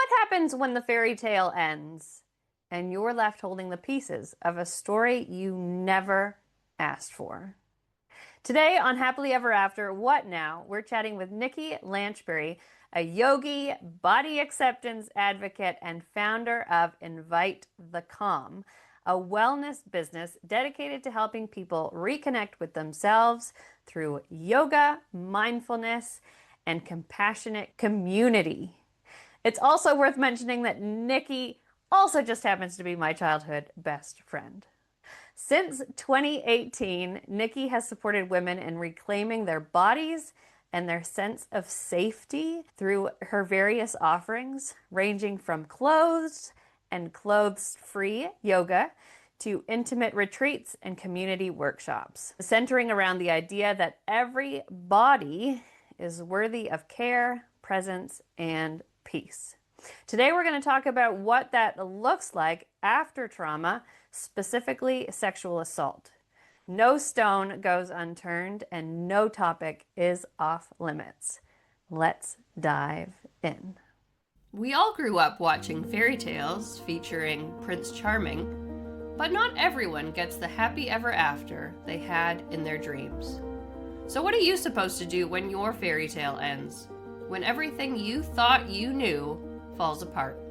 What happens when the fairy tale ends and you're left holding the pieces of a story you never asked for? Today on Happily Ever After, What Now? We're chatting with Nikki Lanchbery, a yogi, body acceptance advocate, and founder of Invite the Calm, a wellness business dedicated to helping people reconnect with themselves through yoga, mindfulness, and compassionate community. It's also worth mentioning that Nikki also just happens to be my childhood best friend. Since 2018, Nikki has supported women in reclaiming their bodies and their sense of safety through her various offerings, ranging from clothes and clothes-free yoga to intimate retreats and community workshops, centering around the idea that every body is worthy of care, presence, and peace. Today, we're going to talk about what that looks like after trauma, specifically sexual assault. No stone goes unturned and no topic is off limits. Let's dive in. We all grew up watching fairy tales featuring Prince Charming, but not everyone gets the happy ever after they had in their dreams. So what are you supposed to do when your fairy tale ends? When everything you thought you knew falls apart?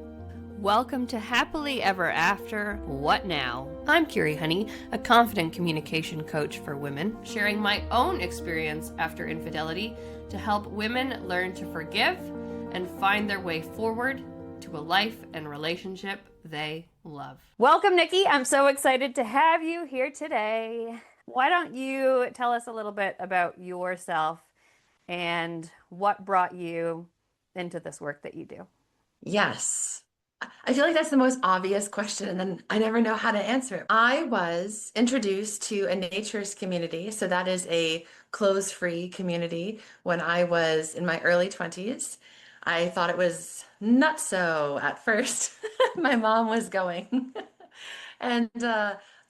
Welcome to Happily Ever After, What Now? I'm Kiri, a confident communication coach for women, sharing my own experience after infidelity to help women learn to forgive and find their way forward to a life and relationship they love. Welcome, Nikki. I'm so excited to have you here today. Why don't you tell us a little bit about yourself and what brought you into this work that you do? Yes. I feel like that's the most obvious question, and then I never know how to answer it. I was introduced to a nature's community. So that is a clothes-free community when I was in my early 20s. I thought it was nutso at first. My mom was going and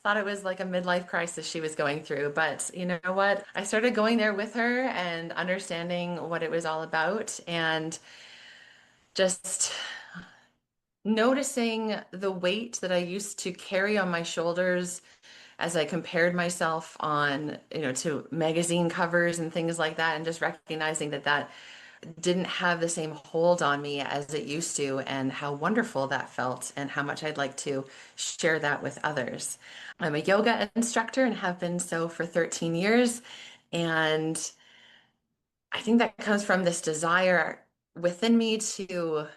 thought it was like a midlife crisis she was going through. But you know what? I started going there with her and understanding what it was all about and just noticing the weight that I used to carry on my shoulders as I compared myself on, to magazine covers and things like that, and just recognizing that that didn't have the same hold on me as it used to, and how wonderful that felt, and how much I'd like to share that with others. I'm a yoga instructor and have been so for 13 years. And I think that comes from this desire within me to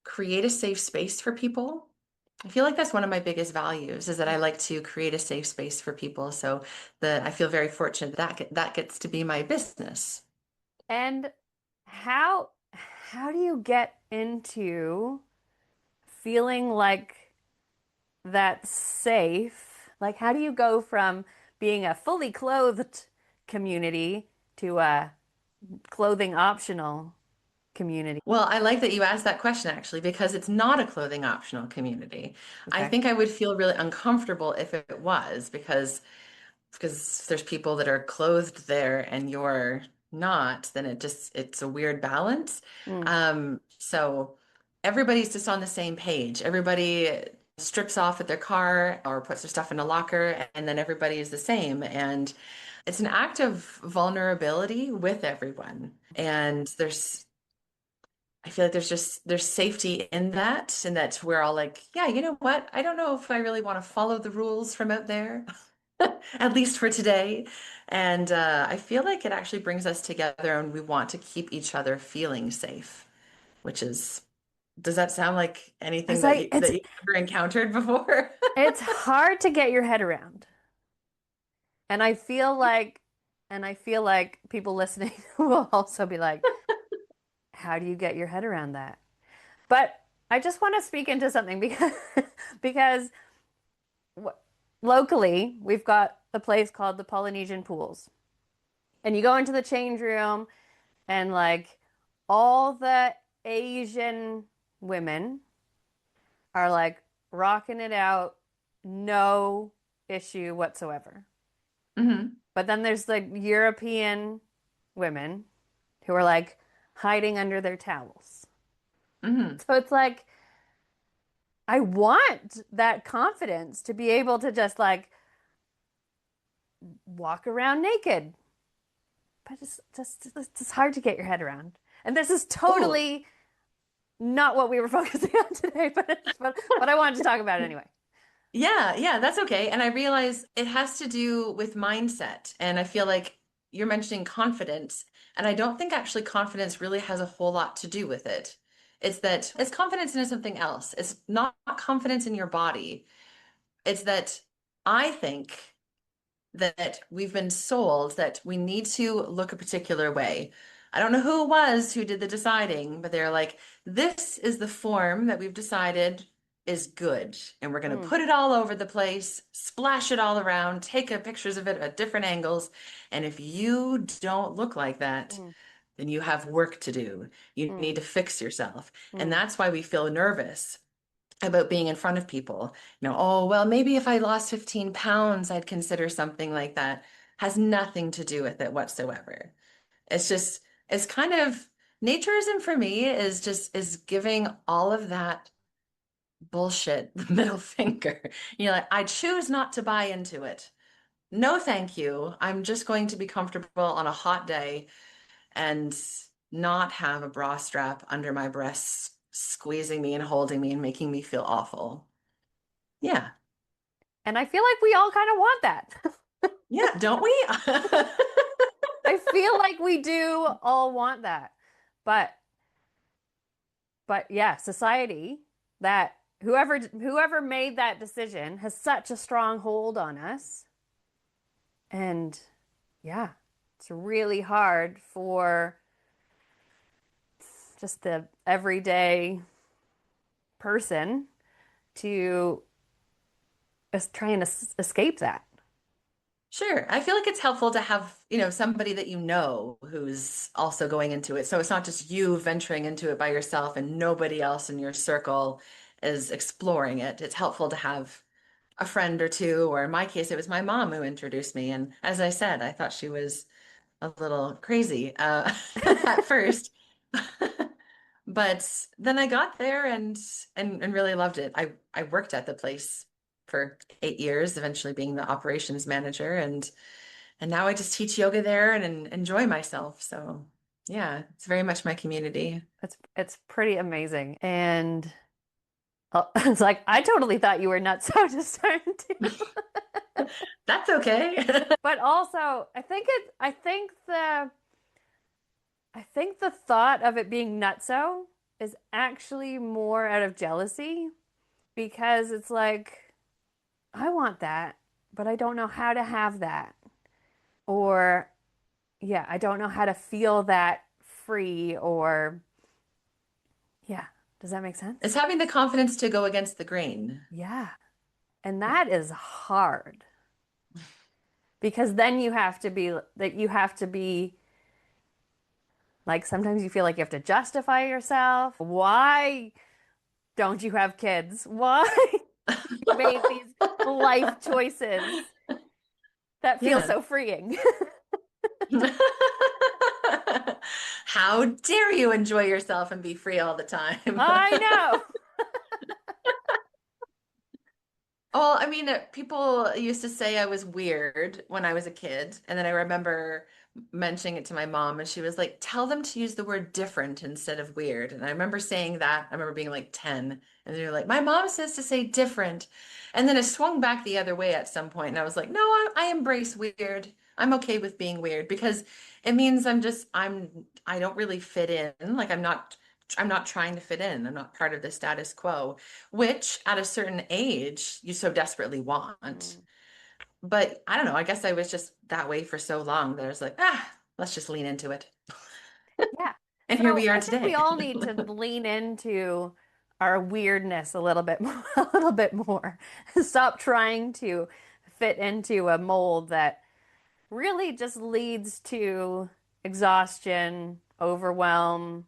create a safe space for people. I feel like that's one of my biggest values is that I like to create a safe space for people. So I feel very fortunate that gets to be my business. And how do you get into feeling like that's safe? Like how do you go from being a fully clothed community to a clothing optional community? Well, I like that you asked that question actually, because it's not a clothing optional community. I Okay. think I would feel really uncomfortable if it was because there's people that are clothed there and you're not, then it's a weird balance. Mm. So everybody's just on the same page. Everybody strips off at their car or puts their stuff in a locker, and then everybody is the same. And it's an act of vulnerability with everyone. And I feel like there's safety in that, and that we're all like, yeah, you know what? I don't know if I really want to follow the rules from out there, at least for today. And I feel like it actually brings us together, and we want to keep each other feeling safe, which is, does that sound like anything It's that like you that you've ever encountered before? it's hard to get your head around. And I feel like people listening will also be like, how do you get your head around that? But I just want to speak into something because because locally we've got a place called the Polynesian Pools. And you go into the change room and like all the Asian women are like rocking it out, no issue whatsoever. hmm But then there's like European women who are like hiding under their towels. Hmm. So it's like, I want that confidence to be able to just like walk around naked, but it's hard to get your head around. And this is Oh, totally not what we were focusing on today, but I wanted to talk about it anyway. yeah, yeah, that's okay. And I realize it has to do with mindset. And I feel like you're mentioning confidence. And I don't think actually confidence really has a whole lot to do with it. It's that it's confidence in something else. It's not confidence in your body. It's that I think that we've been sold that we need to look a particular way. I don't know who it was who did the deciding, but they're like, this is the form that we've decided is good. And we're going to Mm, put it all over the place, splash it all around, take pictures of it at different angles. And if you don't look like that, mm, then you have work to do. You mm, need to fix yourself. And mm, that's why we feel nervous about being in front of people. Oh, well, maybe if I lost 15 pounds, I'd consider something like that. Has nothing to do with it whatsoever. It's just, it's kind of naturism for me is just is giving all of that bullshit the middle finger. You're like, I choose not to buy into it. No, thank you. I'm just going to be comfortable on a hot day and not have a bra strap under my breasts, squeezing me and holding me and making me feel awful. Yeah. and I feel like we all kind of want that. Yeah, don't we? I feel like we do all want that. But but yeah, society that whoever made that decision has such a strong hold on us. And yeah, it's really hard for just the everyday person to try and escape that. Sure. I feel like it's helpful to have, somebody that you know who's also going into it. So it's not just you venturing into it by yourself and nobody else in your circle is exploring it. It's helpful to have a friend or two, or in my case, it was my mom who introduced me. And as I said, I thought she was a little crazy at first. But then I got there and really loved it. I worked at the place for 8 years, eventually being the operations manager, and now I just teach yoga there and enjoy myself. So yeah, it's very much my community. It's pretty amazing. And it's like I totally thought you were nuts, so I just started to. That's okay. But also, I think the thought of it being nutso is actually more out of jealousy because it's like I want that, but I don't know how to have that. Or yeah, I don't know how to feel that free or yeah, does that make sense? It's having the confidence to go against the grain. Yeah. And Yeah. that is hard because then you have to be like sometimes you feel like you have to justify yourself. Why don't you have kids? Why you made these life choices that feel Yeah. so freeing? How dare you enjoy yourself and be free all the time? I know. Well, I mean, people used to say I was weird when I was a kid. And then I remember mentioning it to my mom, and she was like, tell them to use the word different instead of weird. And I remember saying that. I remember being like 10. And they were like, my mom says to say different. And then it swung back the other way at some point, and I was like, no, I embrace weird. I'm okay with being weird because it means I don't really fit in. Like I'm not trying to fit in. I'm not part of the status quo, which at a certain age you so desperately want. Mm, But I don't know. I guess I was just that way for so long that I was like, let's just lean into it. yeah. And So here we are I think we today. all need to lean into our weirdness a little bit more, a little bit more. Stop trying to fit into a mold that really just leads to exhaustion, overwhelm,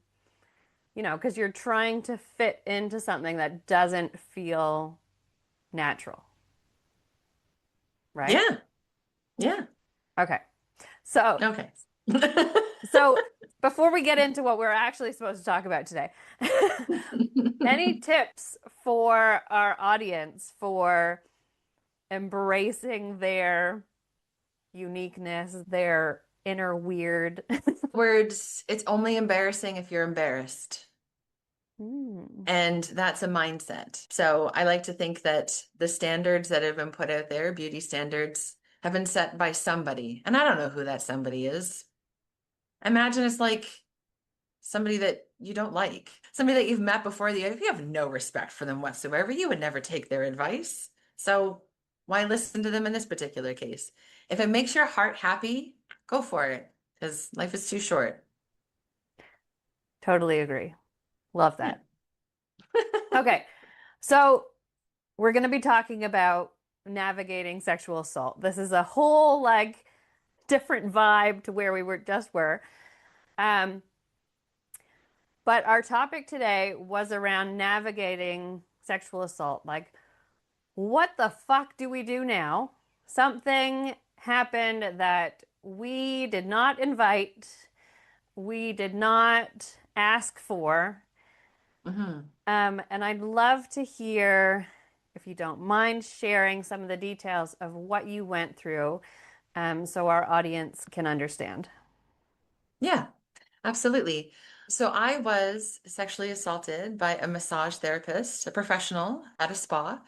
because you're trying to fit into something that doesn't feel natural, right? Yeah. Yeah. Okay. So, Okay. So before we get into what we're actually supposed to talk about today, any tips for our audience for embracing their uniqueness, their inner weird? Words, it's only embarrassing if you're embarrassed. Hmm. And that's a mindset. So I like to think that the standards that have been put out there, beauty standards, have been set by somebody. And I don't know who that somebody is. Imagine it's like somebody that you don't like, somebody that you've met before that you have no respect for them whatsoever. You would never take their advice. So why listen to them in this particular case? If it makes your heart happy, go for it because life is too short. Totally agree. Love Yeah. that. Okay, so we're going to be talking about navigating sexual assault. This is a whole like different vibe to where we were. Um, but our topic today was around navigating sexual assault. Like, what the fuck do we do now? Something happened that we did not invite, we did not ask for. Hmm. And I'd love to hear, if you don't mind sharing some of the details of what you went through, so our audience can understand. Yeah, absolutely. So I was sexually assaulted by a massage therapist, a professional at a spa.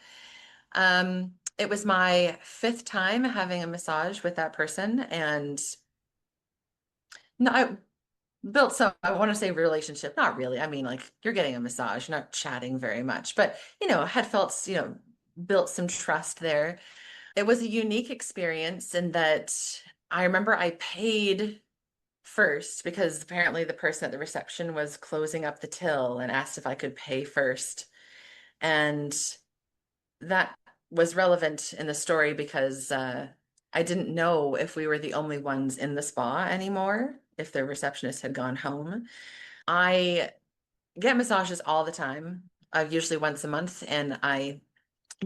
It was my fifth time having a massage with that person, and no, I built some, I want to say relationship, not really. I mean, like you're getting a massage, you're not chatting very much, but had felt, built some trust there. It was a unique experience in that I remember I paid first because apparently the person at the reception was closing up the till and asked if I could pay first. And that was relevant in the story because I didn't know if we were the only ones in the spa anymore, if the receptionist had gone home. I get massages all the time, usually once a month, and I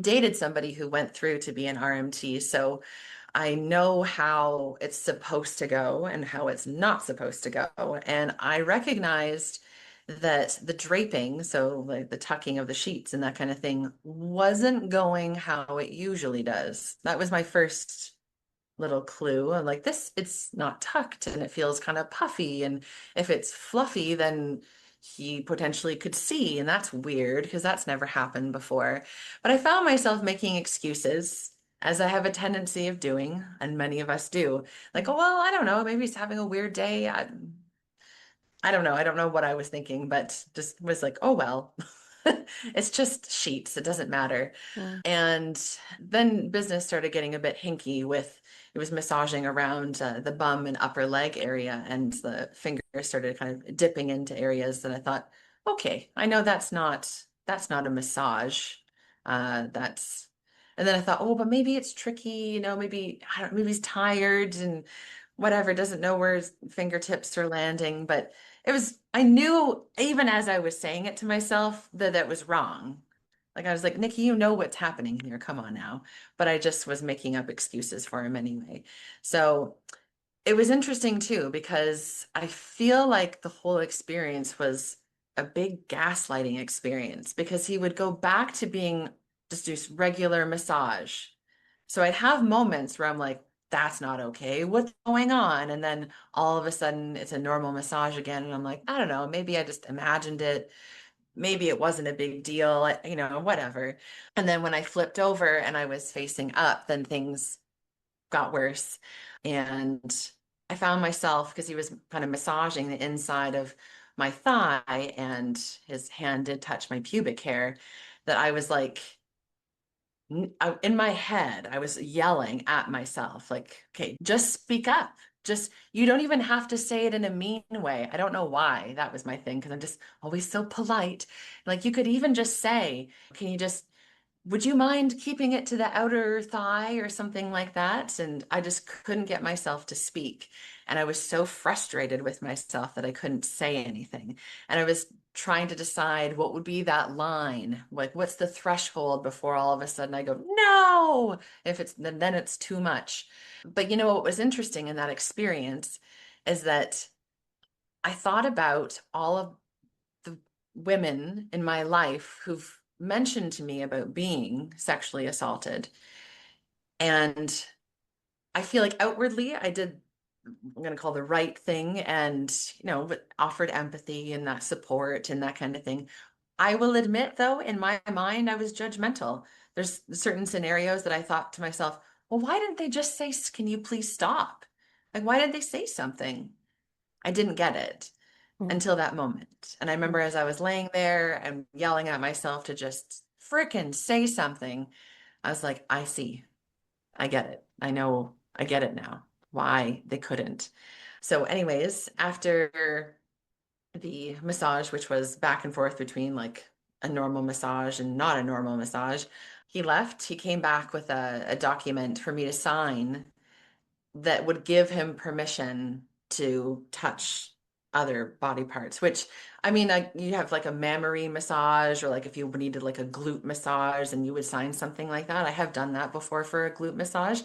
dated somebody who went through to be an RMT. So I know how it's supposed to go and how it's not supposed to go. And I recognized that the draping, so like the tucking of the sheets and that kind of thing, wasn't going how it usually does. That was my first little clue. I'm like, this, it's not tucked and it feels kind of puffy. And if it's fluffy, then he potentially could see. And that's weird because that's never happened before. But I found myself making excuses, as I have a tendency of doing, and many of us do. Like, oh, well, I don't know. Maybe he's having a weird day. I don't know. I don't know what I was thinking, but just was like, oh, well, it's just sheets. It doesn't matter. Mm. And then business started getting a bit hinky with it was massaging around the bum and upper leg area, and the fingers started kind of dipping into areas that I thought, okay, I know that's not a massage. That's and then I thought, oh, but maybe it's tricky, maybe I don't, maybe he's tired and whatever, doesn't know where his fingertips are landing. But I knew even as I was saying it to myself that that was wrong. Like I was like, Nikki, you know what's happening here. Come on now. But I just was making up excuses for him anyway. So it was interesting too, because I feel like the whole experience was a big gaslighting experience because he would go back to being just regular massage. So I'd have moments where I'm like, that's not okay. What's going on? And then all of a sudden it's a normal massage again. And I'm like, I don't know, maybe I just imagined it. Maybe it wasn't a big deal, whatever. And then when I flipped over and I was facing up, then things got worse. And I found myself, because he was kind of massaging the inside of my thigh and his hand did touch my pubic hair, that I was like, in my head, I was yelling at myself, like, okay, just speak up. Just, you don't even have to say it in a mean way. I don't know why that was my thing, because I'm just always so polite. Like, you could even just say, can you just would you mind keeping it to the outer thigh or something like that? And I just couldn't get myself to speak. And I was so frustrated with myself that I couldn't say anything. And I was trying to decide what would be that line. Like, what's the threshold before all of a sudden I go, no, if it's then it's too much. But what was interesting in that experience is that I thought about all of the women in my life who've mentioned to me about being sexually assaulted. And I feel like outwardly I did, I'm going to call the right thing and, but offered empathy and that support and that kind of thing. I will admit, though, in my mind, I was judgmental. There's certain scenarios that I thought to myself, well, why didn't they just say, can you please stop? Like, why did they say something? I didn't get it Mm, until that moment. And I remember mm. as I was laying there and yelling at myself to just frickin' say something, I was like, I see. I get it. I know. I get it now. Why they couldn't. So, anyways, after the massage, which was back and forth between like a normal massage and not a normal massage, he left. He came back with a document for me to sign that would give him permission to touch other body parts, which I mean, like you have like a mammary massage, or like if you needed like a glute massage and you would sign something like that. I have done that before for a glute massage.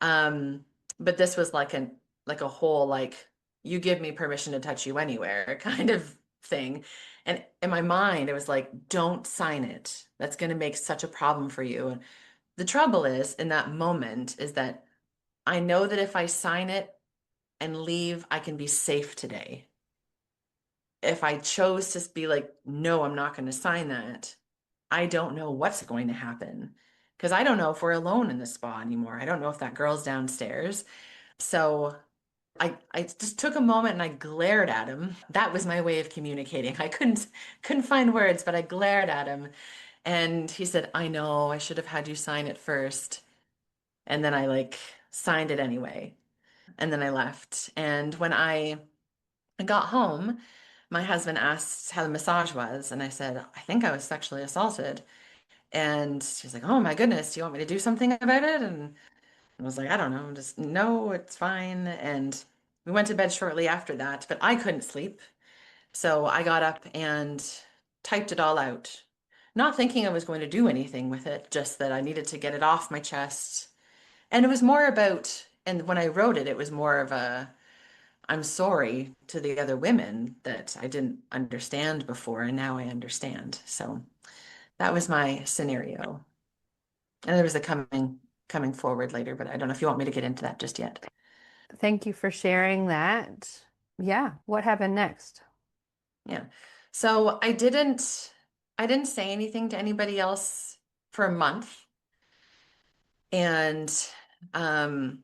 Um, but this was like a whole like you give me permission to touch you anywhere kind of thing. And in my mind, it was like, don't sign it. That's going to make such a problem for you. And the trouble is, in that moment, is that I know that if I sign it and leave, I can be safe today. If I chose to be like, no, I'm not going to sign that, I don't know what's going to happen because I don't know if we're alone in the spa anymore. I don't know if that girl's downstairs. So I just took a moment and I glared at him. That was my way of communicating. I couldn't find words, but I glared at him and he said, "I know, I should have had you sign it first." And then I like signed it anyway. And then I left. And when I got home, my husband asked how the massage was, and I said, "I think I was sexually assaulted." And she's like, "Oh my goodness, do you want me to do something about it?" And I was like, "I don't know, just no, it's fine." And we went to bed shortly after that, but I couldn't sleep. So I got up and typed it all out, not thinking I was going to do anything with it, just that I needed to get it off my chest. And it was more about, and when I wrote it, it was more of a, I'm sorry to the other women that I didn't understand before, and now I understand. So that was my scenario. And there was a coming forward later, but I don't know if you want me to get into that just yet. Thank you for sharing that. Yeah, what happened next? Yeah. So I didn't say anything to anybody else for a month. And um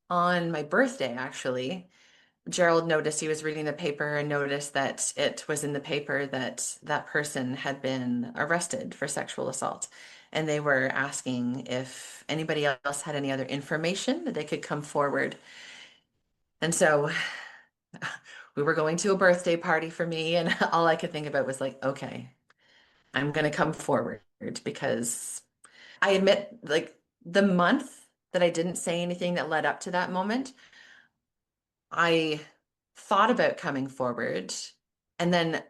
on my birthday, actually, Gerald noticed he was reading the paper and noticed that it was in the paper that that person had been arrested for sexual assault. And they were asking if anybody else had any other information that they could come forward. And so we were going to a birthday party for me, and all I could think about was like, okay, I'm going to come forward because I admit, like, the month that I didn't say anything that led up to that moment, I thought about coming forward and then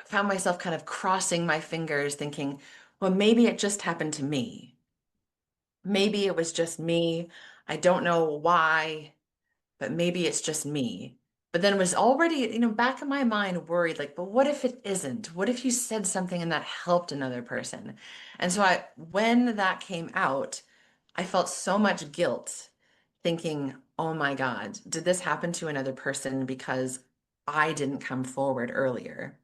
found myself kind of crossing my fingers, thinking, well, maybe it just happened to me. Maybe it was just me. I don't know why, but maybe it's just me. But then was already, back in my mind worried, like, but what if it isn't? What if you said something and that helped another person? And so when that came out, I felt so much guilt thinking, oh my God, did this happen to another person because I didn't come forward earlier?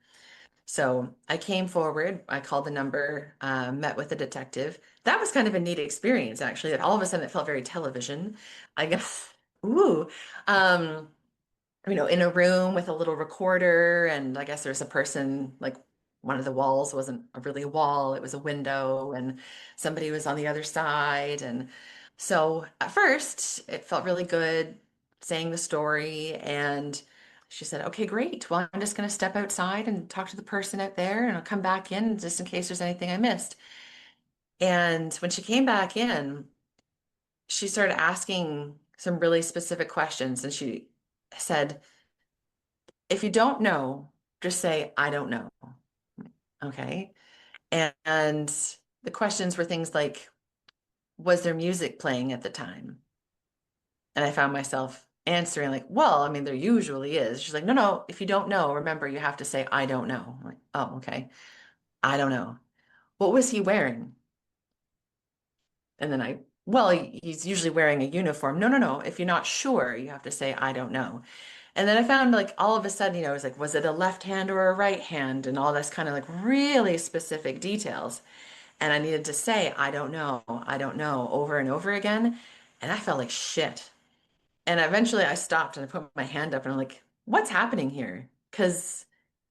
So I came forward, I called the number, met with the detective. That was kind of a neat experience, actually, that all of a sudden it felt very television. I guess, ooh, um, in a room with a little recorder, and I guess there's a person, like one of the walls wasn't really a wall, it was a window, and somebody was on the other side. And so at first, it felt really good saying the story. And she said, "Okay, great. Well, I'm just going to step outside and talk to the person out there, and I'll come back in just in case there's anything I missed." And when she came back in, she started asking some really specific questions. And she said, if you don't know, just say, "I don't know." Okay. And the questions were things like, was there music playing at the time? And I found myself answering like, well, I mean, there usually is. She's like, no, no, if you don't know, remember you have to say, I don't know. I'm like, oh, okay. I don't know. What was he wearing? And then well, he's usually wearing a uniform. No, no, no. If you're not sure, you have to say, I don't know. And then I found like all of a sudden, it was like, was it a left hand or a right hand? And all this kind of like really specific details. And I needed to say, I don't know, over and over again. And I felt like shit. And eventually I stopped and I put my hand up and I'm like, what's happening here? Because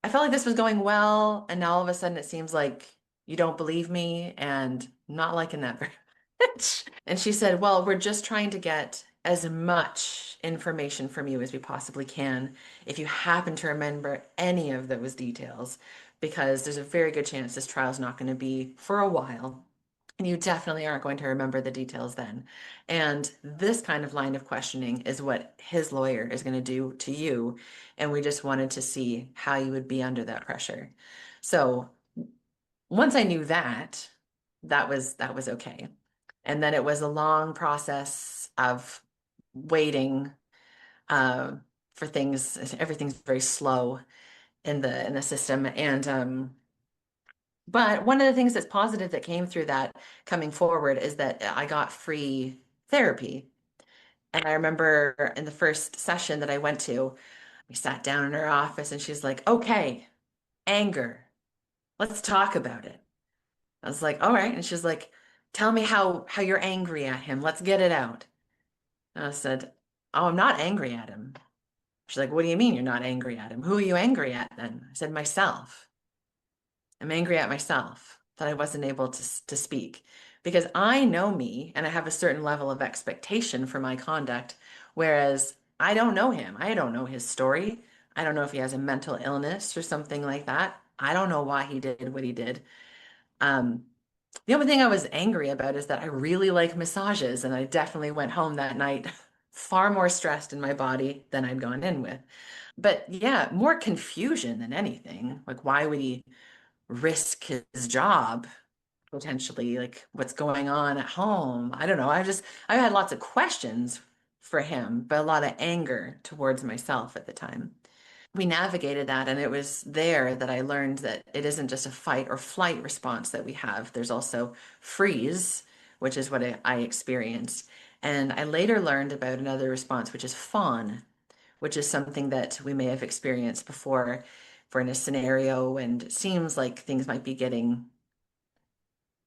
I felt like this was going well. And now all of a sudden it seems like you don't believe me and I'm not liking that very much. And she said, well, we're just trying to get as much information from you as we possibly can. If you happen to remember any of those details, because there's a very good chance this trial is not going to be for a while. And you definitely aren't going to remember the details then. And this kind of line of questioning is what his lawyer is going to do to you. And we just wanted to see how you would be under that pressure. So once I knew that, that was okay. And then it was a long process of waiting uh, for things. Everything's very slow in the system. And but one of the things that's positive that came through that coming forward is that I got free therapy. And I remember in the first session that I went to, we sat down in her office and she's like, okay, anger, let's talk about it. I was like, all right. And she's like, tell me how you're angry at him. Let's get it out. And I said, oh, I'm not angry at him. She's like, what do you mean you're not angry at him? Who are you angry at then? I said, myself. I'm angry at myself that I wasn't able to speak because I know me and I have a certain level of expectation for my conduct, whereas I don't know him. I don't know his story. I don't know if he has a mental illness or something like that. I don't know why he did what he did. Um, the only thing I was angry about is that I really like massages, and I definitely went home that night far more stressed in my body than I'd gone in with. But yeah, more confusion than anything. Like, why would he risk his job potentially? Like, what's going on at home? I don't know. I had lots of questions for him, but a lot of anger towards myself at the time. We navigated that, and it was there that I learned that it isn't just a fight or flight response that we have. There's also freeze, which is what I experienced. And I later learned about another response, which is fawn, which is something that we may have experienced before. If we're in a scenario and it seems like things might be getting,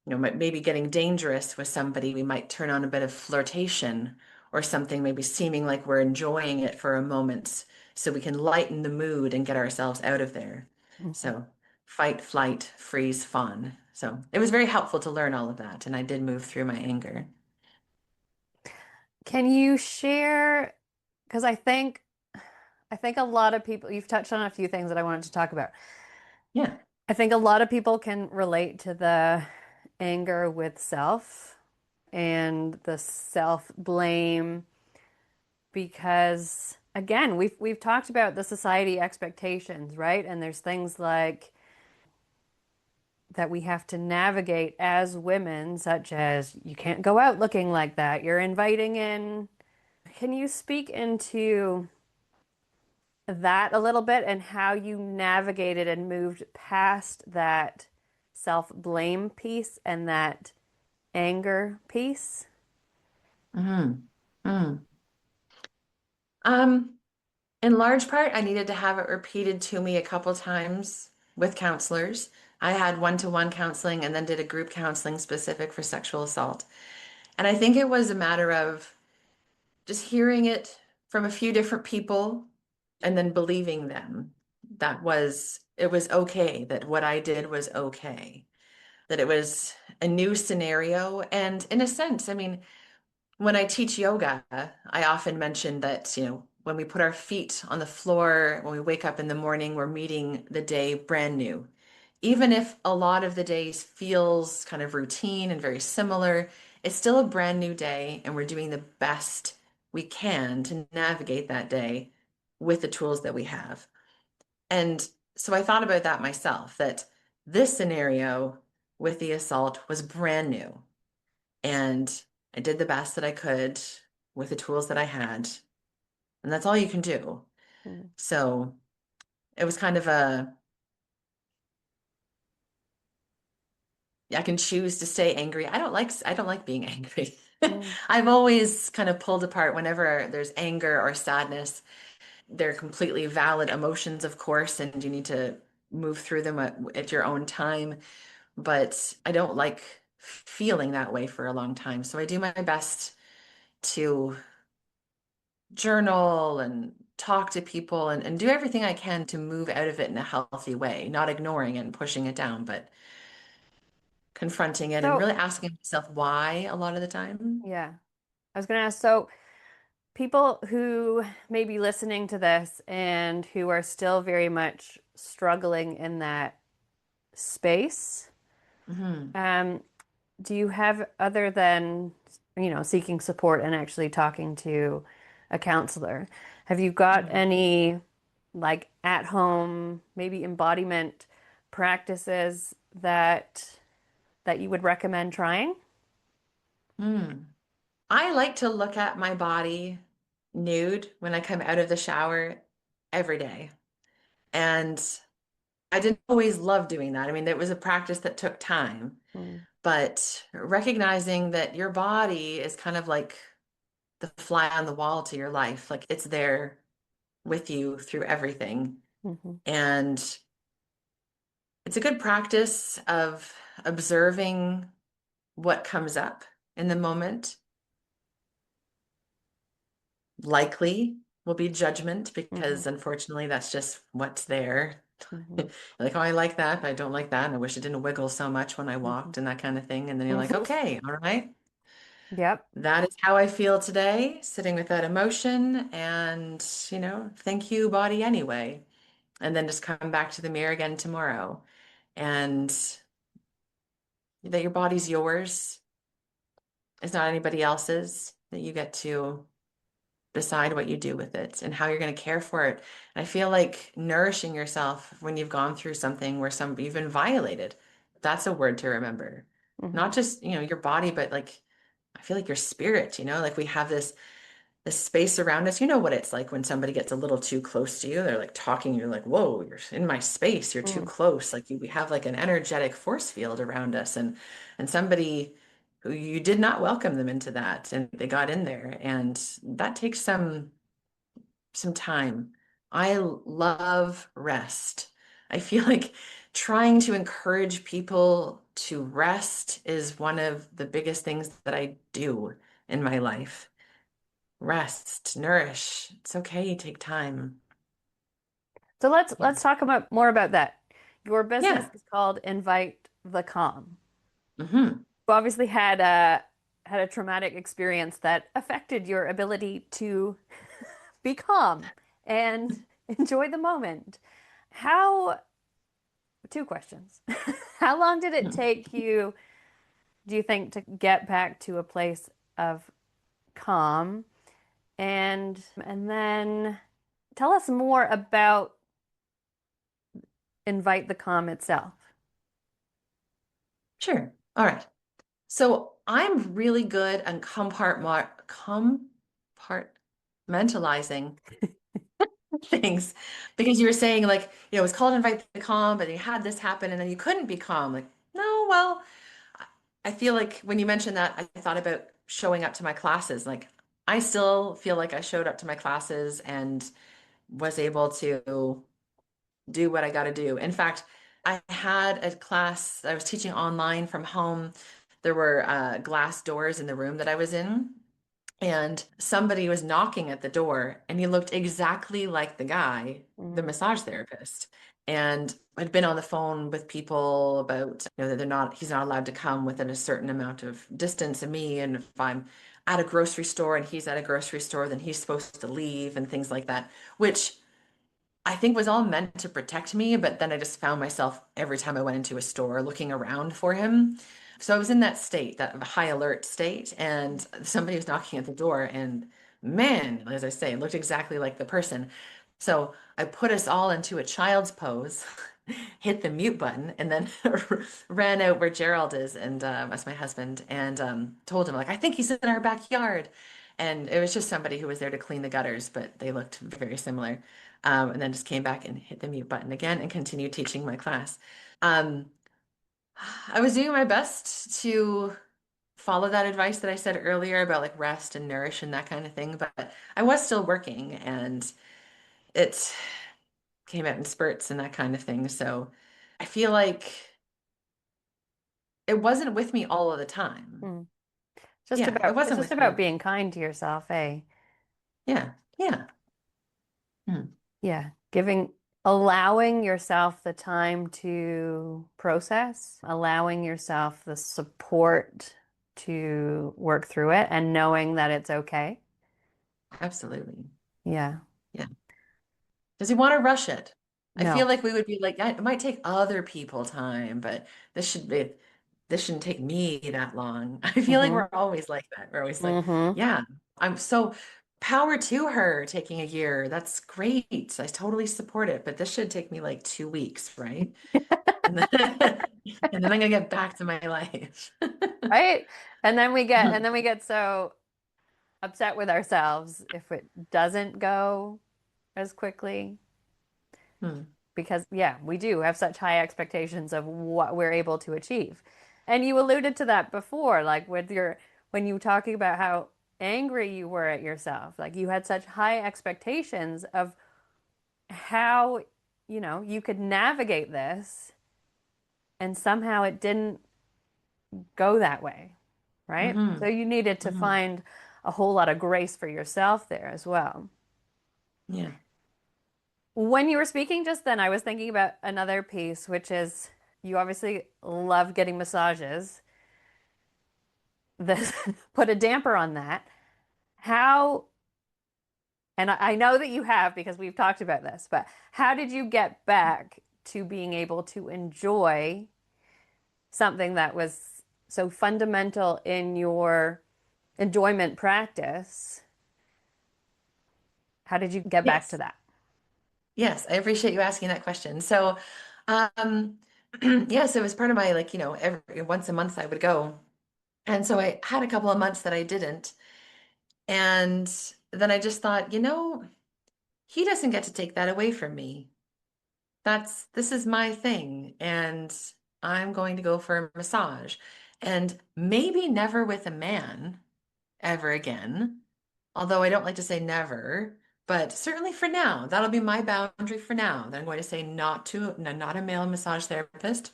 maybe getting dangerous with somebody, we might turn on a bit of flirtation or something, maybe seeming like we're enjoying it for a moment so we can lighten the mood and get ourselves out of there. Mhm. So fight, flight, freeze, fawn. So it was very helpful to learn all of that. And I did move through my anger. Can you share? Because I think a lot of people, you've touched on a few things that I wanted to talk about. Yeah. I think a lot of people can relate to the anger with self and the self-blame because again, we've talked about the society expectations, right? And there's things like that we have to navigate as women, such as you can't go out looking like that. You're inviting in. Can you speak into that a little bit and how you navigated and moved past that self-blame piece and that anger piece? Mm-hmm. Mm. Um, In large part, I needed to have it repeated to me a couple times with counselors. I had one-to-one counseling and then did a group counseling specific for sexual assault. And I think it was a matter of just hearing it from a few different people and then believing them. It was okay, that what I did was okay, that it was a new scenario. And in a sense, I mean, when I teach yoga, I often mention that, when we put our feet on the floor, when we wake up in the morning, we're meeting the day brand new. Even if a lot of the days feels kind of routine and very similar, it's still a brand new day, and we're doing the best we can to navigate that day with the tools that we have. And so I thought about that myself, that this scenario with the assault was brand new. And I did the best that I could with the tools that I had. and that's all you can do. Mm, So it was kind of a, I can choose to stay angry. I don't like being angry. mm, I've always kind of pulled apart whenever there's anger or sadness. They're completely valid emotions, of course, and you need to move through them at your own time. But I don't like feeling that way for a long time. So I do my best to journal and talk to people and do everything I can to move out of it in a healthy way, not ignoring it and pushing it down, but confronting it and So, really asking myself why a lot of the time. yeah, I was going to ask, so people who may be listening to this and who are still very much struggling in that space, Hmm. um, do you have, other than, seeking support and actually talking to a counselor, have you got Hmm. any like at home, maybe embodiment practices that you would recommend trying? Hmm. I like to look at my body nude when I come out of the shower every day. And I didn't always love doing that. I mean, it was a practice that took time, Mm, but recognizing that your body is kind of like the fly on the wall to your life, like it's there with you through everything. mhm, And it's a good practice of observing what comes up in the moment. Likely will be judgment mhm, because unfortunately that's just what's there. mhm, Like, oh, I like that, but I don't like that. And I wish it didn't wiggle so much when I mhm, walked and that kind of thing. And then you're like, mhm. okay, all right. Yep. That is how I feel today, sitting with that emotion. And, thank you, body, anyway. And then just come back to the mirror again tomorrow. And that your body's yours. It's not anybody else's, that you get to decide what you do with it and how you're going to care for it. And I feel like nourishing yourself when you've gone through something where you've been violated, that's a word to remember. Not Mhm, just, your body, but like I feel like your spirit, like we have this space around us. You know what it's like when somebody gets a little too close to you. They're like talking, you're like, whoa, you're in my space, you're too mm. close. Like we have like an energetic force field around us. And somebody who you did not welcome them into that and they got in there. And that takes some time. I love rest. I feel like trying to encourage people to rest is one of the biggest things that I do in my life. Rest, nourish. It's okay, take time. So let's Yeah. talk about more about that. Your business Yeah. is called Invite the Calm. Hmm. You obviously had a traumatic experience that affected your ability to be calm and enjoy the moment. How, two questions. How long did it take you, do you think, to get back to a place of calm? And then tell us more about Invite the Calm itself. Sure. All right. So I'm really good at compartmentalizing things because you were saying like, it was called Invite the Calm, but you had this happen and then you couldn't be calm. Like, no, well, I I feel like when you mentioned that, I thought about showing up to my classes. Like, I still feel like I showed up to my classes and was able to do what I got to do. In fact, I had a class, I was teaching online from home. There were glass doors in the room that I was in, and somebody was knocking at the door, and he looked exactly like the guy, the Mm, massage therapist. And I'd been on the phone with people about, that he's not allowed to come within a certain amount of distance of me. And if I'm at a grocery store and he's at a grocery store, then he's supposed to leave and things like that, which I think was all meant to protect me, but then I just found myself every time I went into a store looking around for him. So I was in that state, that high alert state, and somebody was knocking at the door, and man, as I say, it looked exactly like the person. So I put us all into a child's pose, hit the mute button, and then ran out where Gerald is, and that's my husband, and told him like, I think he's in our backyard. And it was just somebody who was there to clean the gutters, but they looked very similar. And then just came back and hit the mute button again and continued teaching my class. Um, I was doing my best to follow that advice that I said earlier about like rest and nourish and that kind of thing, but I was still working and it came out in spurts and that kind of thing. So I feel like it wasn't with me all of the time. Mm. Yeah, it It's wasn't just with about me. being kind to yourself, eh? Yeah, yeah. Hmm. Yeah, allowing yourself the time to process, allowing yourself the support to work through it and knowing that it's okay. Absolutely. Yeah. Yeah. Does he want to rush it? I feel No. like we would be like, "Yeah, it might take other people time, but this shouldn't take me that long." I feel like Mm-hmm. we're always like that. We're always like, Mm-hmm. yeah, I'm so power to her taking a year. That's great. I totally support it, but this should take me like 2 weeks, right? And then and then I'm gonna get back to my life. Right? And then we get so upset with ourselves if it doesn't go as quickly. Hmm. Because yeah, we do have such high expectations of what we're able to achieve. And you alluded to that before, like when you were talking about how angry you were at yourself, like you had such high expectations of how, you could navigate this, and somehow it didn't go that way, right? So Hmm. you needed to Hmm. find a whole lot of grace for yourself there as well. Yeah. When you were speaking just then, I was thinking about another piece, which is you obviously love getting massages. This put a damper on that. How, and I know that you have because we've talked about this, but how did you get back to being able to enjoy something that was so fundamental in your enjoyment practice? How did you get back to Yes. that? Yes, I appreciate you asking that question. So, um, yes, it was part of my like, every once a month I would go. And so I had a couple of months that I didn't. And then I just thought, he doesn't get to take that away from me. This is my thing. And I'm going to go for a massage. And maybe never with a man ever again. Although I don't like to say never, but certainly for now, that'll be my boundary for now. That I'm going to say not a male massage therapist.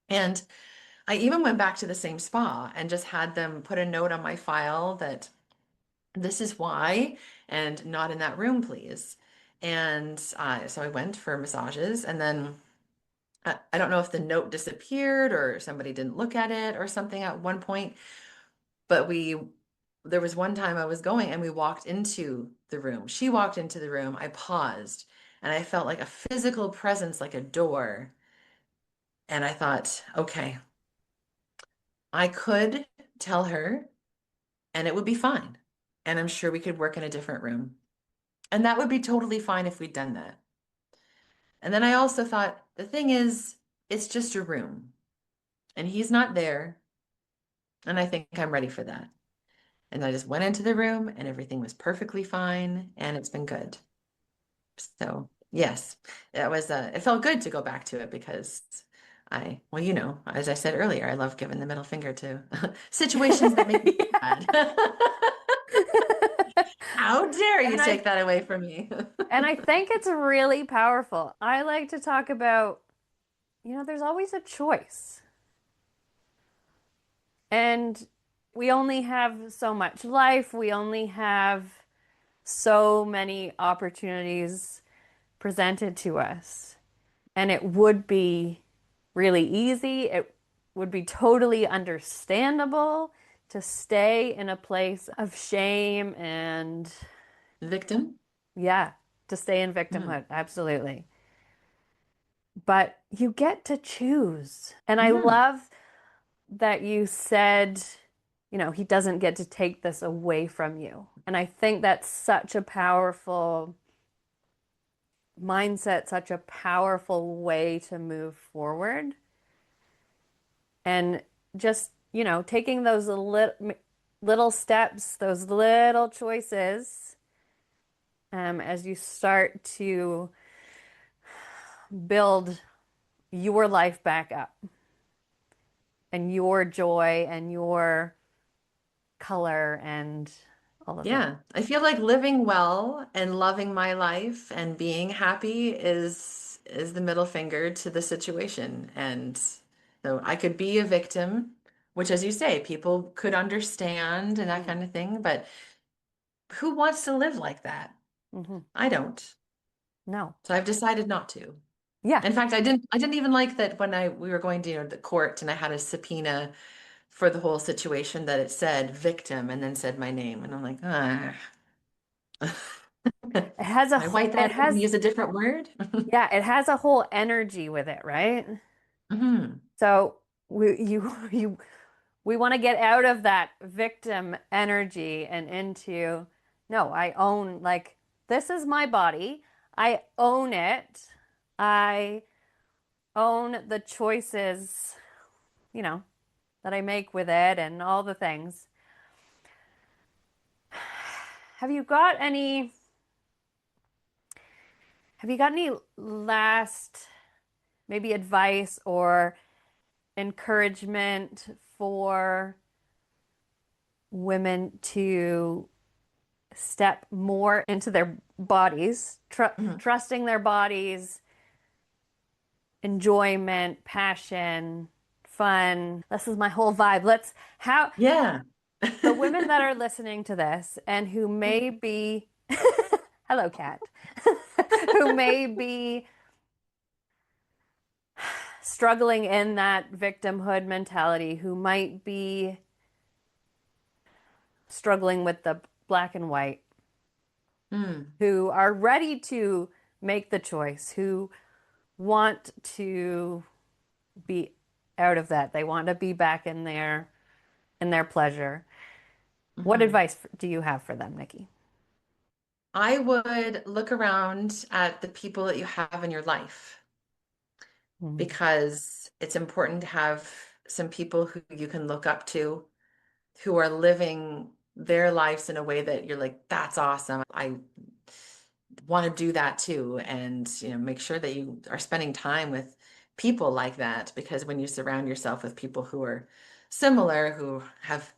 And I even went back to the same spa and just had them put a note on my file that this is why, and not in that room, please. And so I went for massages, and then I don't know if the note disappeared or somebody didn't look at it or something at one point, but there was one time I was going and we walked into the room. She walked into the room. I paused and I felt like a physical presence, like a door. And I thought, okay, I could tell her and it would be fine. And I'm sure we could work in a different room. And that would be totally fine if we'd done that. And then I also thought, the thing is, it's just a room and he's not there. And I think I'm ready for that. And I just went into the room and everything was perfectly fine and it's been good. So yes, it felt good to go back to it because well, as I said earlier, I love giving the middle finger to situations that make me Yeah. mad. How dare you And I take that away from me? and I think it's really powerful. I like to talk about, there's always a choice. And we only have so much life. We only have so many opportunities presented to us. And it would be really easy. It would be totally understandable to stay in a place of shame and, Victim? yeah, to stay in Hmm. victimhood. Absolutely. But you get to choose. And I Hmm. love that you said, he doesn't get to take this away from you. And I think that's such a powerful mindset, such a powerful way to move forward. And just, taking those little steps, those little choices, as you start to build your life back up and your joy and your color and all the things. Yeah, I feel like living well and loving my life and being happy is the middle finger to the situation. And so I could be a victim, which as you say, people could understand and that Mm, kind of thing, but who wants to live like that? hmm. I don't. No. So I've decided not to. Yeah. In fact, I didn't even like that when I we were going to, the court and I had a subpoena for the whole situation that it said victim and then said my name. And I'm like, ah. It has a I white it that out and has use a different word. yeah, it has a whole energy with it, right? Hmm. So we want to get out of that victim energy and into, no, I own, like, this is my body. I own it. I own the choices, you know, that I make with it and all the things. Have you got any, have you got any last maybe advice or encouragement for women to step more into their bodies, Hmm. trusting their bodies, enjoyment, passion, fun? This is my whole vibe. Let's, how, Yeah. the women that are listening to this and who may be, hello, cat, who may be struggling in that victimhood mentality, who might be struggling with the black and white, Mm. who are ready to make the choice, who want to be out of that. They want to be back in their pleasure. What Hmm. advice do you have for them, Nikki? I would look around at the people that you have in your life Mm, because it's important to have some people who you can look up to who are living their lives in a way that you're like, that's awesome. I want to do that too. And, make sure that you are spending time with people like that because when you surround yourself with people who are similar, who have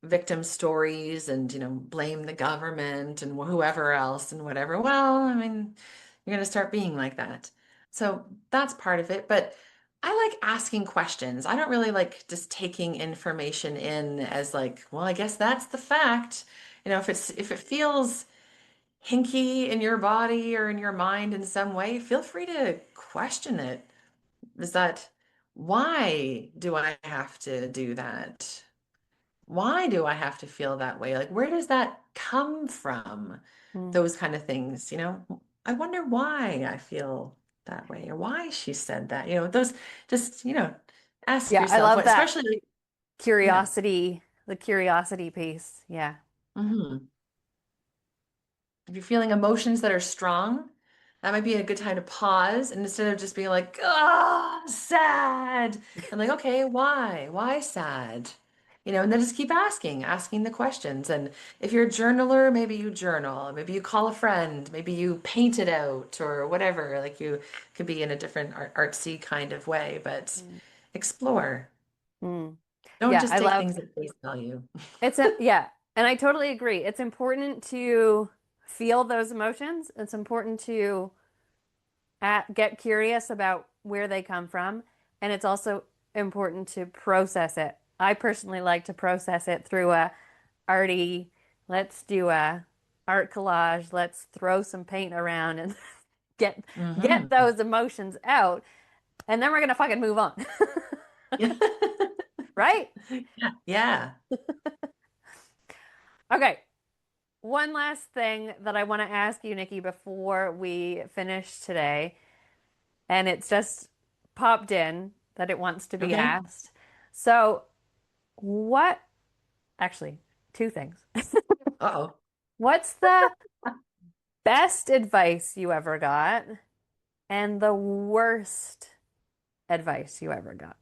victim stories and, blame the government and whoever else and whatever, well, I mean, you're going to start being like that. So that's part of it. But I like asking questions. I don't really like just taking information in as like, well, I guess that's the fact. If it feels hinky in your body or in your mind in some way, feel free to question it. Is that why do I have to do that? Why do I have to feel that way? Like, where does that come from? mm. Those kind of things. I wonder why I feel that way or why she said that. Those just, ask Yeah, I yourself love what, that especially, yeah. curiosity, the curiosity piece. Yeah. Hmm. If you're feeling emotions that are strong, that might be a good time to pause and instead of just being like, oh, sad, and like, okay, why? Why sad? And then just keep asking the questions. And if you're a journaler, maybe you journal, maybe you call a friend, maybe you paint it out or whatever. Like you could be in a different artsy kind of way, but Mm, explore. mm. Don't Yeah, just I take love things at face value. it's a yeah, and I totally agree. It's important to feel those emotions. It's important to get curious about where they come from, and it's also important to process it. I personally like to process it through a arty, let's do a art collage, let's throw some paint around and get get Hmm. those emotions out, and then we're gonna fucking move on. Right? Yeah. Yeah. Okay. One last thing that I want to ask you, Nikki, before we finish today, and it's just popped in that it wants to be Okay. asked. So, what, actually, two things. Uh-oh. What's the best advice you ever got and the worst advice you ever got?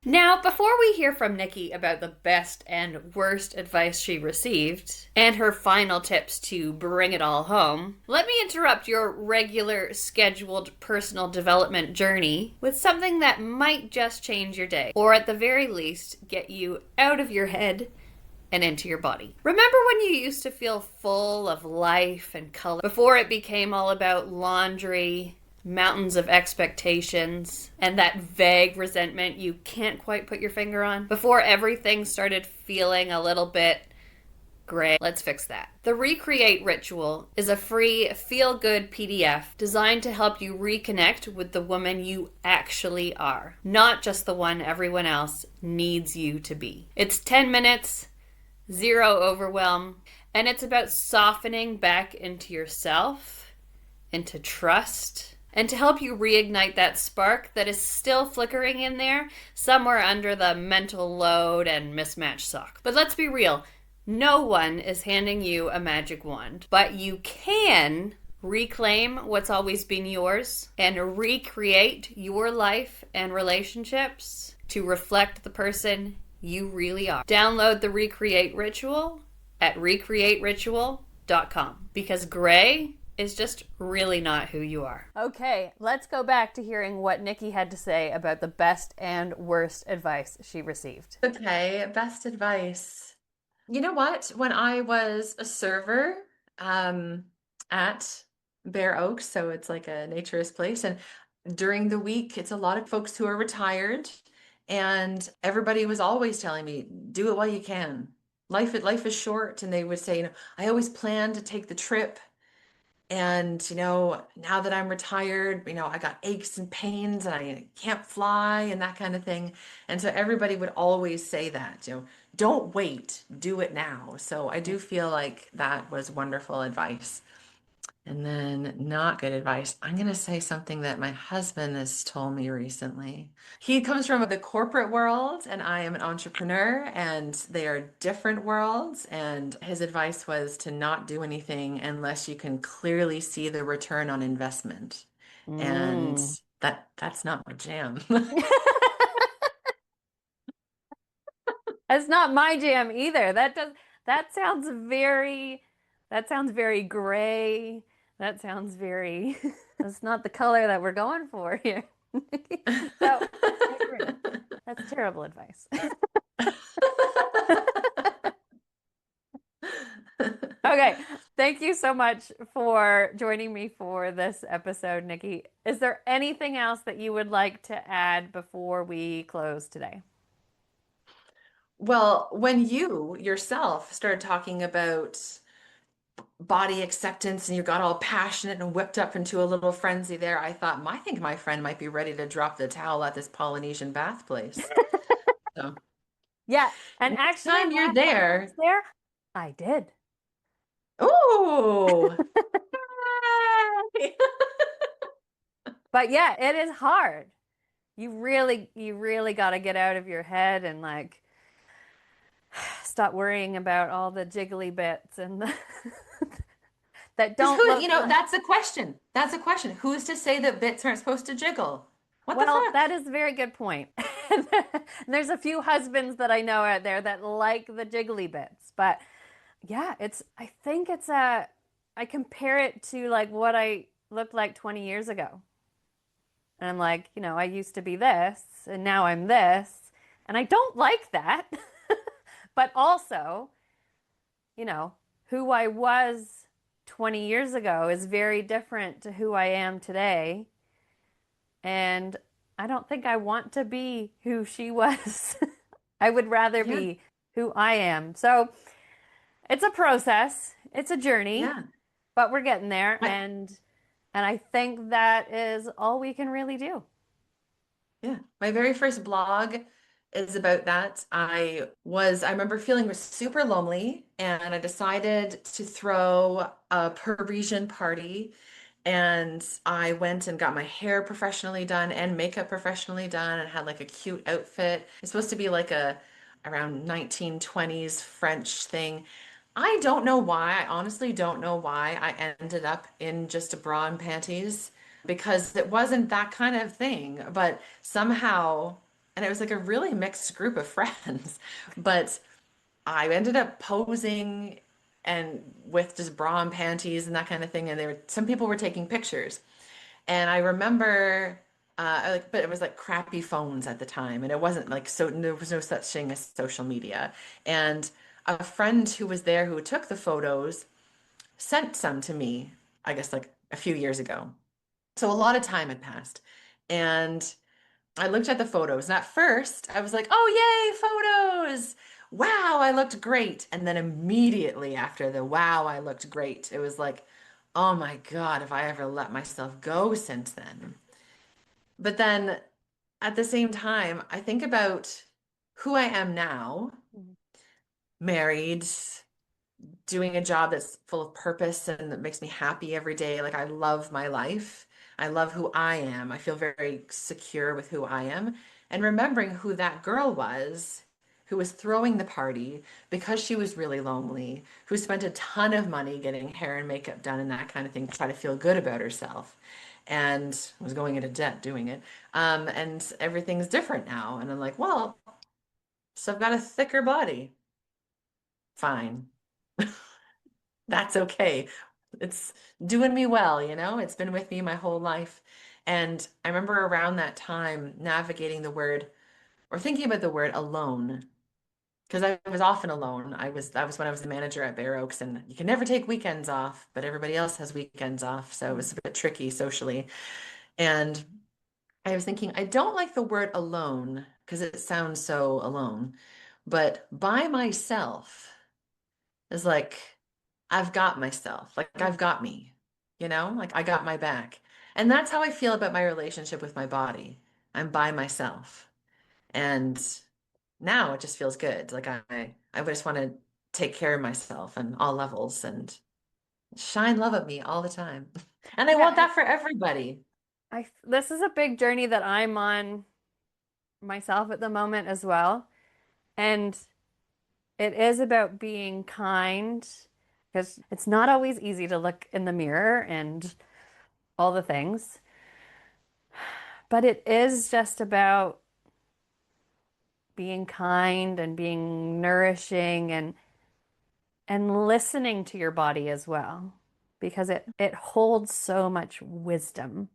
Now, before we hear from Nikki about the best and worst advice she received and her final tips to bring it all home, let me interrupt your regular scheduled personal development journey with something that might just change your day, or at the very least, get you out of your head and into your body. Remember when you used to feel full of life and color before it became all about laundry, mountains of expectations, and that vague resentment you can't quite put your finger on? Before everything started feeling a little bit gray? Let's fix that. The Recreate Ritual is a free feel good PDF designed to help you reconnect with the woman you actually are, not just the one everyone else needs you to be. It's 10 minutes, zero overwhelm, and it's about softening back into yourself, into trust, and to help you reignite that spark that is still flickering in there somewhere under the mental load and mismatched sock. But let's be real, no one is handing you a magic wand, but you can reclaim what's always been yours and recreate your life and relationships to reflect the person you really are. Download the Recreate Ritual at recreateritual.com because gray is just really not who you are. Okay, let's go back to hearing what Nikki had to say about the best and worst advice she received. Okay, best advice. You know what? When I was a server at Bear Oaks, so it's like a naturist place, and during the week, it's a lot of folks who are retired, and everybody was always telling me, do it while you can. Life is short, and they would say, I always plan to take the trip. And, now that I'm retired, I got aches and pains and I can't fly and that kind of thing. And so everybody would always say that, don't wait, do it now. So I do feel like that was wonderful advice. And then not good advice. I'm going to say something that my husband has told me recently. He comes from the corporate world and I am an entrepreneur and they are different worlds. And his advice was to not do anything unless you can clearly see the return on investment. And Mm. that's not my jam. That's not my jam either. That sounds very gray. That sounds very that's not the color that we're going for here. So I agree. That's terrible advice. Okay. Thank you so much for joining me for this episode, Nikki. Is there anything else that you would like to add before we close today? Well, when you yourself started talking about body acceptance and you got all passionate and whipped up into a little frenzy there, I thought, I think my friend might be ready to drop the towel at this Polynesian bath place. So Yeah, and next actually time you're last time I was there, there, I did. ooh, But yeah, it is hard. You really got to get out of your head and like stop worrying about all the jiggly bits and that because don't look like. that's a question. That's a question. Who's to say that bits aren't supposed to jiggle? What the Well, fuck? that is a very good point. There's a few husbands that I know out there that like the jiggly bits, but yeah, I think I compare it to like what I looked like 20 years ago. And I'm like, I used to be this and now I'm this. And I don't like that. But also, you know, who I was 20 years ago is very different to who I am today. And I don't think I want to be who she was. I would rather Yeah, be who I am. So it's a process, it's a journey, yeah. but we're getting there. My, And I think that is all we can really do. Yeah, my very first blog is about that. I remember feeling super lonely and I decided to throw a Parisian party and I went and got my hair professionally done and makeup professionally done and had like a cute outfit. It's supposed to be like a around 1920s French thing. I don't know why. I honestly don't know why I ended up in just a bra and panties because it wasn't that kind of thing. But somehow and it was like a really mixed group of friends. But I ended up posing and with just bra and panties and that kind of thing. And some people were taking pictures. And I remember, but it was like crappy phones at the time, and it wasn't like so. There was no such thing as social media. And a friend who was there who took the photos sent some to me, I guess like a few years ago. So a lot of time had passed, and I looked at the photos, and at first I was like, "Oh, yay, photos! Wow, I looked great." And then immediately after the "wow, I looked great," it was like, "Oh my God, if I ever let myself go since then." But then at the same time, I think about who I am now, Mhm. married, doing a job that's full of purpose and that makes me happy every day. Like I love my life. I love who I am. I feel very secure with who I am. And remembering who that girl was who was throwing the party because she was really lonely, who spent a ton of money getting hair and makeup done and that kind of thing to try to feel good about herself. And was going into debt doing it. And everything's different now. And I'm like, well, so I've got a thicker body. Fine. That's okay. It's doing me well, you know? It's been with me my whole life. And I remember around that time navigating the word or thinking about the word alone because I was often alone. That was when I was the manager at Bear Oaks and you can never take weekends off, but everybody else has weekends off, so it was a bit tricky socially. And I was thinking I don't like the word alone because it sounds so alone, but by myself is like I've got myself. Like I've got me, like I got my back. And that's how I feel about my relationship with my body. I'm by myself. And now it just feels good. Like I just want to take care of myself on all levels and shine love at me all the time. And I Yeah, want and that for everybody. this is a big journey that I'm on myself at the moment as well. And it is about being kind because it's not always easy to look in the mirror and all the things, but it is just about being kind and being nourishing and listening to your body as well because it holds so much wisdom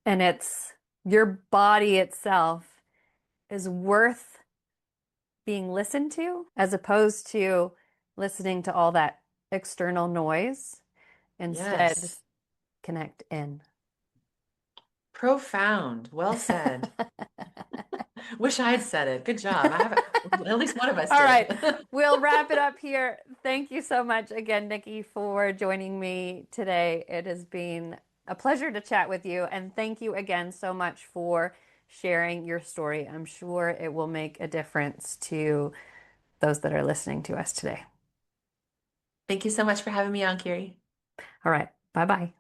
and it's your body itself is worth being listened to as opposed to listening to all that external noise. Instead, Yes. connect in. Profound. Well said. Wish I'd said it. Good job. I haven't, at least one of us All did. right, we'll wrap it up here. Thank you so much again, Nikki, for joining me today. It has been a pleasure to chat with you, and thank you again so much for sharing your story. I'm sure it will make a difference to those that are listening to us today. Thank you so much for having me on, Kiri. All right, bye bye.